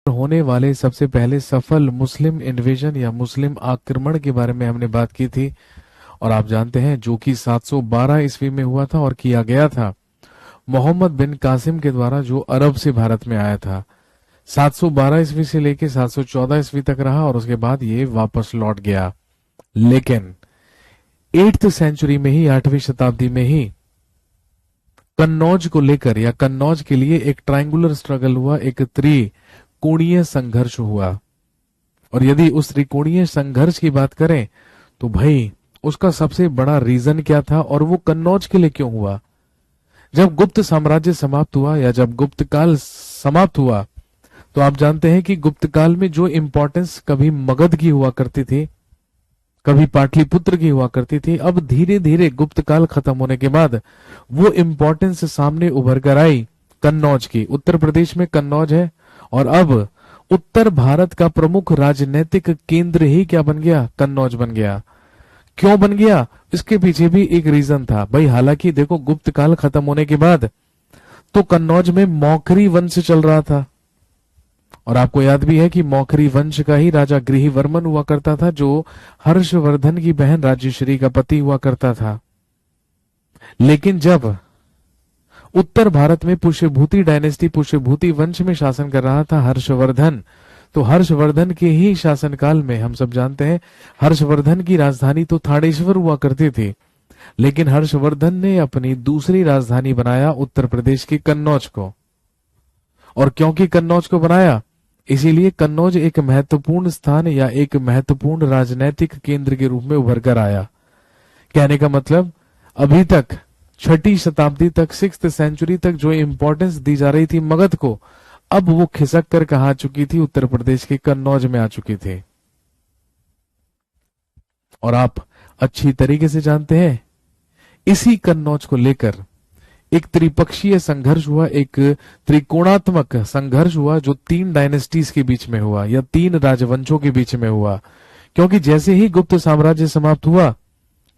होने वाले सबसे पहले सफल मुस्लिम इन्वेजन या मुस्लिम आक्रमण के बारे में हमने बात की थी। और आप जानते हैं जो कि 712 ईस्वी में हुआ था और किया गया था मोहम्मद बिन कासिम के द्वारा, जो अरब से भारत में आया था। 712 ईस्वी से लेके 714 ईस्वी तक रहा और उसके बाद ये वापस लौट गया। लेकिन 8th सेंचुरी में ही, 8वीं शताब्दी में ही कन्नौज को लेकर या कन्नौज के लिए एक ट्रायंगुलर स्ट्रगल हुआ, एक त्रिकोणीय संघर्ष हुआ। और यदि उस त्रिकोणीय संघर्ष की बात करें तो भाई उसका सबसे बड़ा रीजन क्या था और वो कन्नौज के लिए क्यों हुआ? जब गुप्त साम्राज्य समाप्त हुआ या जब गुप्त काल समाप्त हुआ तो आप जानते हैं कि गुप्त काल में जो इंपॉर्टेंस कभी मगध की हुआ करती थी, कभी पाटलिपुत्र की हुआ करती थी, अब धीरे धीरे गुप्त काल खत्म होने के बाद वो इंपॉर्टेंस सामने उभर कर आई कन्नौज की। उत्तर प्रदेश में कन्नौज है और अब उत्तर भारत का प्रमुख राजनीतिक केंद्र ही क्या बन गया? कन्नौज बन गया। क्यों बन गया? इसके पीछे भी एक रीजन था भाई। हालांकि देखो, गुप्त काल खत्म होने के बाद तो कन्नौज में मौखरी वंश चल रहा था और आपको याद भी है कि मौखरी वंश का ही राजा गृहवर्मन हुआ करता था, जो हर्षवर्धन की बहन राजश्री का पति हुआ करता था। लेकिन जब उत्तर भारत में पुष्यभूति डायनेस्टी, पुष्यभूति वंश में शासन कर रहा था हर्षवर्धन, तो हर्षवर्धन के ही शासनकाल में हम सब जानते हैं हर्षवर्धन की राजधानी तो थानेश्वर हुआ करती थी, लेकिन हर्षवर्धन ने अपनी दूसरी राजधानी बनाया उत्तर प्रदेश के कन्नौज को। और क्योंकि कन्नौज को बनाया, इसीलिए कन्नौज एक महत्वपूर्ण स्थान या एक महत्वपूर्ण राजनैतिक केंद्र के रूप में उभर कर आया। कहने का मतलब, अभी तक 6ठी शताब्दी तक, 6th सेंचुरी तक जो इंपॉर्टेंस दी जा रही थी मगध को, अब वो खिसक कर कहा चुकी थी? उत्तर प्रदेश के कन्नौज में आ चुकी थी। और आप अच्छी तरीके से जानते हैं इसी कन्नौज को लेकर एक त्रिपक्षीय संघर्ष हुआ, एक त्रिकोणात्मक संघर्ष हुआ, जो 3 डायनेस्टीज के बीच में हुआ या 3 राजवंशों के बीच में हुआ। क्योंकि जैसे ही गुप्त साम्राज्य समाप्त हुआ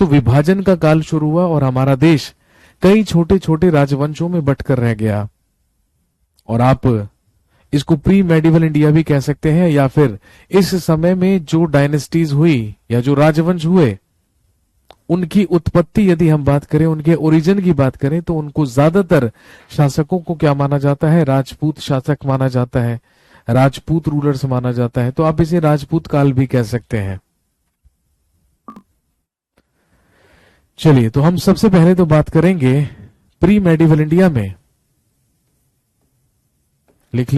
तो विभाजन का काल शुरू हुआ और हमारा देश कई छोटे छोटे राजवंशों में बंटकर रह गया। और आप इसको प्री मेडिवल इंडिया भी कह सकते हैं, या फिर इस समय में जो डायनेस्टीज हुई या जो राजवंश हुए उनकी उत्पत्ति यदि हम बात करें, उनके ओरिजिन की बात करें, तो उनको ज्यादातर शासकों को क्या माना जाता है? राजपूत शासक माना जाता है, राजपूत रूलर्स माना जाता है। तो आप इसे राजपूत काल भी कह सकते हैं। चलिए, तो हम सबसे पहले तो बात करेंगे प्री मेडिवल इंडिया में। लिख लीजिए।